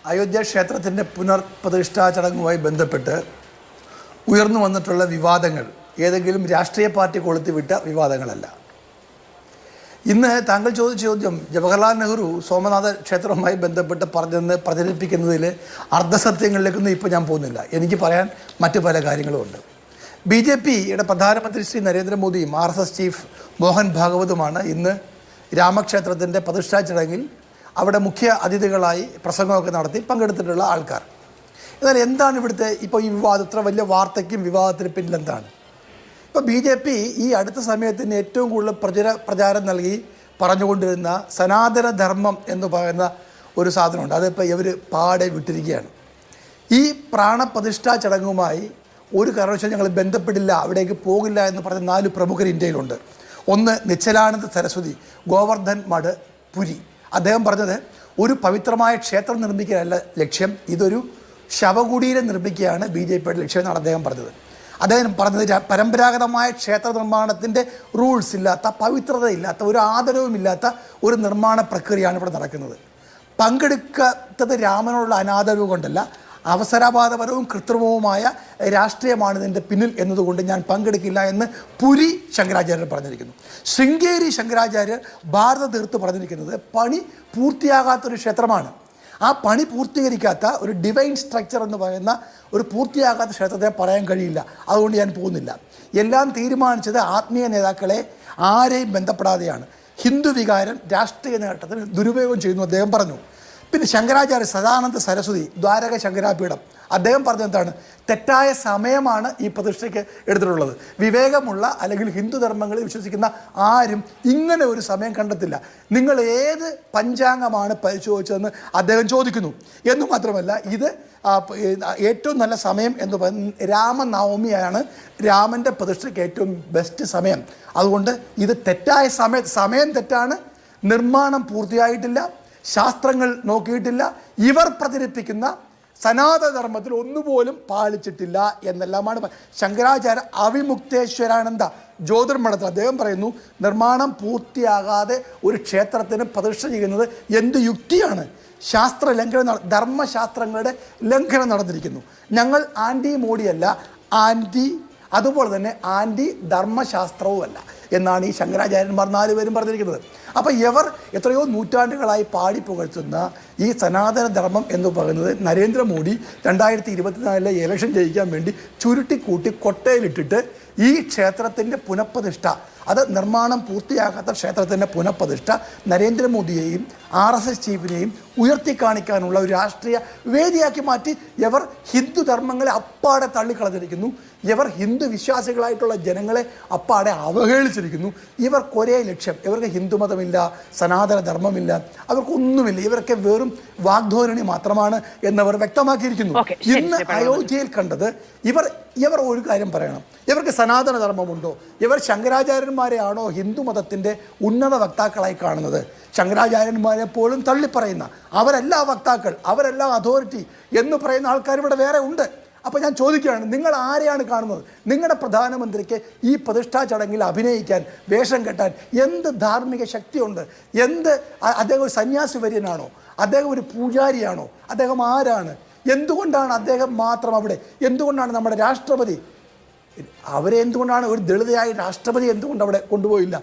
അയോധ്യ ക്ഷേത്രത്തിൻ്റെ പുനർപ്രതിഷ്ഠാ ചടങ്ങുമായി ബന്ധപ്പെട്ട് ഉയർന്നു വന്നിട്ടുള്ള വിവാദങ്ങൾ ഏതെങ്കിലും രാഷ്ട്രീയ പാർട്ടി കൊളുത്തിവിട്ട വിവാദങ്ങളല്ല. ഇന്ന് താങ്കൾ ചോദിച്ച ചോദ്യം ജവഹർലാൽ നെഹ്റു സോമനാഥ ക്ഷേത്രവുമായി ബന്ധപ്പെട്ട് പറഞ്ഞെന്ന് പ്രചരിപ്പിക്കുന്നതിൽ അർദ്ധസത്യങ്ങളിലേക്കൊന്നും ഇപ്പോൾ ഞാൻ പോകുന്നില്ല. എനിക്ക് പറയാൻ മറ്റു പല കാര്യങ്ങളുമുണ്ട്. BJPയുടെ പ്രധാനമന്ത്രി ശ്രീ നരേന്ദ്രമോദിയും RSS ചീഫ് മോഹൻ ഭാഗവതുമാണ് ഇന്ന് രാമക്ഷേത്രത്തിൻ്റെ പ്രതിഷ്ഠാ ചടങ്ങിൽ അവിടെ മുഖ്യ അതിഥികളായി പ്രസംഗമൊക്കെ നടത്തി പങ്കെടുത്തിട്ടുള്ള ആൾക്കാർ. എന്നാൽ എന്താണ് ഇവിടുത്തെ ഇപ്പോൾ ഈ വിവാദം, ഇത്ര വലിയ വാർത്തയ്ക്കും വിവാദത്തിന് പിന്നിൽ എന്താണ്? ഇപ്പോൾ BJP ഈ അടുത്ത സമയത്തിന് ഏറ്റവും കൂടുതൽ പ്രചാരം നൽകി പറഞ്ഞുകൊണ്ടിരുന്ന സനാതന ധർമ്മം എന്ന് പറയുന്ന ഒരു സാധനമുണ്ട്. അതിപ്പോൾ ഇവർ പാടെ വിട്ടിരിക്കുകയാണ്. ഈ പ്രാണപ്രതിഷ്ഠാ ചടങ്ങുമായി ഒരു കാരണവശാലും ഞങ്ങൾ ബന്ധപ്പെടില്ല, അവിടേക്ക് പോകില്ല എന്ന് പറഞ്ഞ 4 പ്രമുഖർ ഇന്ത്യയിലുണ്ട്. ഒന്ന് നിശ്ചലാനന്ദ സരസ്വതി, ഗോവർദ്ധൻ മഠ്, പുരി. അദ്ദേഹം പറഞ്ഞത് ഒരു പവിത്രമായ ക്ഷേത്രം നിർമ്മിക്കാനല്ല ലക്ഷ്യം, ഇതൊരു ശവകുടീരം നിർമ്മിക്കുകയാണ് BJPയുടെ ലക്ഷ്യം എന്നാണ് അദ്ദേഹം പറഞ്ഞത്. അദ്ദേഹം പറഞ്ഞത് പരമ്പരാഗതമായ ക്ഷേത്ര നിർമ്മാണത്തിൻ്റെ റൂൾസ് ഇല്ലാത്ത, പവിത്രതയില്ലാത്ത, ഒരു ആദരവുമില്ലാത്ത ഒരു നിർമ്മാണ പ്രക്രിയയാണ് ഇവിടെ നടക്കുന്നത്. പങ്കെടുക്കാത്തത് രാമനോടുള്ള അനാദരവ് കൊണ്ടല്ല, അവസരവാദപരവും കൃത്രിമവുമായ രാഷ്ട്രീയമാണ് ഇതിൻ്റെ പിന്നിൽ എന്നതുകൊണ്ട് ഞാൻ പങ്കെടുക്കില്ല എന്ന് പുരി ശങ്കരാചാര്യർ പറഞ്ഞിരിക്കുന്നു. ശൃംഗേരി ശങ്കരാചാര്യർ ഭാരത തീർത്ത് പറഞ്ഞിരിക്കുന്നത് പണി പൂർത്തിയാകാത്തൊരു ക്ഷേത്രമാണ്. ആ പണി പൂർത്തീകരിക്കാത്ത ഒരു ഡിവൈൻ സ്ട്രക്ചർ എന്ന് പറയുന്ന ഒരു പൂർത്തിയാകാത്ത ക്ഷേത്രത്തെ പറയാൻ കഴിയില്ല. അതുകൊണ്ട് ഞാൻ പോകുന്നില്ല. എല്ലാം തീരുമാനിച്ചത് ആത്മീയ നേതാക്കളെ ആരെയും ബന്ധപ്പെടാതെയാണ്. ഹിന്ദു വികാരം രാഷ്ട്രീയ നേട്ടത്തിൽ ദുരുപയോഗം ചെയ്യുന്നു അദ്ദേഹം പറഞ്ഞു. പിന്നെ ശങ്കരാചാര്യ സദാനന്ദ സരസ്വതി, ദ്വാരക ശങ്കരാപീഠം, അദ്ദേഹം പറഞ്ഞത് എന്താണ്? തെറ്റായ സമയമാണ് ഈ പ്രതിഷ്ഠയ്ക്ക് എടുത്തിട്ടുള്ളത്. വിവേകമുള്ള അല്ലെങ്കിൽ ഹിന്ദു ധർമ്മങ്ങളിൽ വിശ്വസിക്കുന്ന ആരും ഇങ്ങനെ ഒരു സമയം കണ്ടെത്തില്ല. നിങ്ങൾ ഏത് പഞ്ചാംഗമാണ് പരിശോധിച്ചതെന്ന് അദ്ദേഹം ചോദിക്കുന്നു. എന്നു മാത്രമല്ല, ഇത് ഏറ്റവും നല്ല സമയം എന്ന് പറയുന്നത് രാമനവമിയാണ്. രാമൻ്റെ പ്രതിഷ്ഠയ്ക്ക് ഏറ്റവും ബെസ്റ്റ് സമയം. അതുകൊണ്ട് ഇത് തെറ്റായ സമയം തെറ്റാണ്. നിർമ്മാണം പൂർത്തിയായിട്ടില്ല, ശാസ്ത്രങ്ങൾ നോക്കിയിട്ടില്ല, ഇവർ പ്രചരിപ്പിക്കുന്ന സനാതനധർമ്മത്തിൽ ഒന്നുപോലും പാലിച്ചിട്ടില്ല എന്നെല്ലാമാണ് ശങ്കരാചാര്യ അവിമുക്തേശ്വരാനന്ദ ജ്യോതിർമഠത്തിൽ അദ്ദേഹം പറയുന്നു. നിർമ്മാണം പൂർത്തിയാകാതെ ഒരു ക്ഷേത്രത്തിന് പ്രതിഷ്ഠ ചെയ്യുന്നത് എന്ത് യുക്തിയാണ്? ശാസ്ത്ര ലംഘനം, ധർമ്മശാസ്ത്രങ്ങളുടെ ലംഘനം നടന്നിരിക്കുന്നു. ഞങ്ങൾ ആൻറ്റി മോഡിയല്ല, അതുപോലെ തന്നെ ആൻറ്റി ധർമ്മശാസ്ത്രവുമല്ല എന്നാണ് ഈ ശങ്കരാചാര്യന്മാർ 4 പേരും പറഞ്ഞിരിക്കുന്നത്. അപ്പോൾ ഇവർ എത്രയോ നൂറ്റാണ്ടുകളായി പാടിപ്പുകഴ്ത്തുന്ന ഈ സനാതന ധർമ്മം എന്ന് പറയുന്നത് നരേന്ദ്രമോദി 2024 ഇലക്ഷൻ ജയിക്കാൻ വേണ്ടി ചുരുട്ടിക്കൂട്ടി കൊട്ടയിലിട്ടിട്ട് ഈ ക്ഷേത്രത്തിൻ്റെ പുനഃപ്രതിഷ്ഠ, അത് നിർമ്മാണം പൂർത്തിയാക്കാത്ത ക്ഷേത്രത്തിൻ്റെ പുനഃപ്രതിഷ്ഠ നരേന്ദ്രമോദിയെയും RSS ചീഫിനെയും ഉയർത്തിക്കാണിക്കാനുള്ള ഒരു രാഷ്ട്രീയ വേദിയാക്കി മാറ്റി ഇവർ ഹിന്ദു ധർമ്മങ്ങളെ അപ്പാടെ തള്ളിക്കളഞ്ഞിരിക്കുന്നു. ഇവർ ഹിന്ദു വിശ്വാസികളായിട്ടുള്ള ജനങ്ങളെ അപ്പാടെ അവഹേളിച്ചിരിക്കുന്നു. ഇവർക്ക് ഒരേ ലക്ഷ്യം, ഇവർക്ക് ഹിന്ദുമതമില്ല, സനാതന ധർമ്മമില്ല, അവർക്കൊന്നുമില്ല, ഇവരൊക്കെ വെറും വാഗ്ധോരണി മാത്രമാണ് എന്നവർ വ്യക്തമാക്കിയിരിക്കുന്നു. ഇന്ന് അയോധ്യയിൽ കണ്ടത് ഇവർ ഒരു കാര്യം പറയണം. ഇവർക്ക് സനാതന ധർമ്മമുണ്ടോ? ഇവർ ശങ്കരാചാര്യന്മാരെയാണോ ഹിന്ദുമതത്തിൻ്റെ ഉന്നത വക്താക്കളായി കാണുന്നത്? ശങ്കരാചാര്യന്മാരെ പോലും തള്ളിപ്പറയുന്ന അവരല്ല വക്താക്കൾ, അവരല്ല അതോറിറ്റി എന്ന് പറയുന്ന ആൾക്കാർ ഇവിടെ വേറെ ഉണ്ട്. അപ്പോൾ ഞാൻ ചോദിക്കുകയാണ്, നിങ്ങൾ ആരെയാണ് കാണുന്നത്? നിങ്ങളുടെ പ്രധാനമന്ത്രിക്ക് ഈ പ്രതിഷ്ഠാ ചടങ്ങിൽ അഭിനയിക്കാൻ, വേഷം കെട്ടാൻ എന്ത് ധാർമ്മിക ശക്തിയുണ്ട്? അദ്ദേഹം ഒരു സന്യാസി വര്യനാണോ? അദ്ദേഹം ഒരു പൂജാരിയാണോ? അദ്ദേഹം ആരാണ്? എന്തുകൊണ്ടാണ് അദ്ദേഹം മാത്രം അവിടെ? എന്തുകൊണ്ടാണ് നമ്മുടെ രാഷ്ട്രപതി, അവരെ എന്തുകൊണ്ടാണ് ഒരു ദളിതയായ രാഷ്ട്രപതി എന്തുകൊണ്ട് അവിടെ കൊണ്ടുപോയില്ല?